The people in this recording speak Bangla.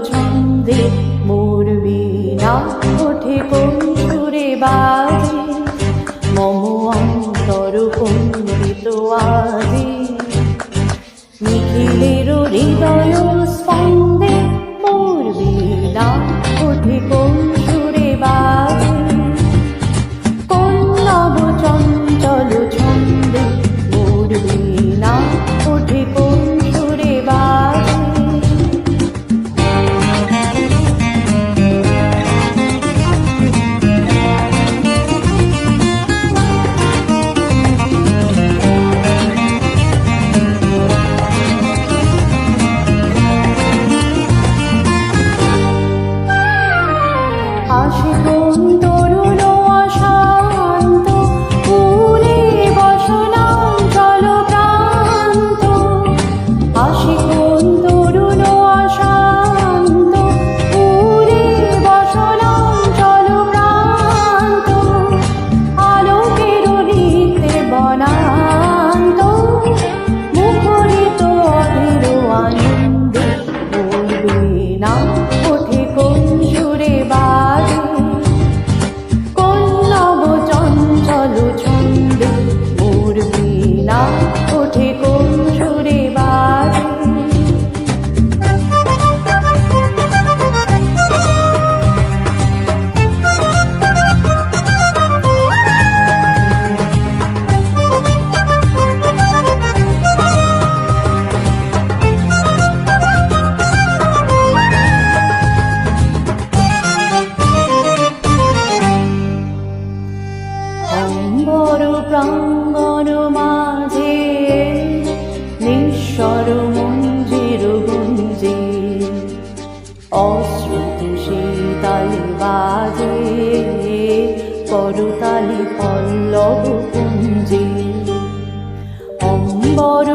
ছন্দে মোর বীণা ওঠে কোন সুরে বাজে মম অন্তর কম্পিত আজি নিখিলের হৃদয় স্পন্দে মোর বীণা ওঠে কোন সুরে বাজে কোন নব চঞ্চল ছন্দে মোর বীণা ওঠে কোন সুরে বাজে আসে কোন তরুণ অশান্ত ফুলে বসনাঞ্চল প্রান্ত আসে কোন তরুণ অশান্ত ফুলে বসনাঞ্চল প্রান্ত আলোকের নিত্যে বনান্ত মুখরিত অধীর আনন্দে মোর বীণা ওঠে কোন সুরে বাজে কোন নব চঞ্চল ছন্দে মোর বীণা ওঠে কোন সুরে বাজে অম্বর প্রাঙ্গণ মাঝে নিঃস্বর মঞ্জির গুঞ্জে অশ্রুত শীতালি বাজে করতালি পল্লব কুঞ্জে অম্বর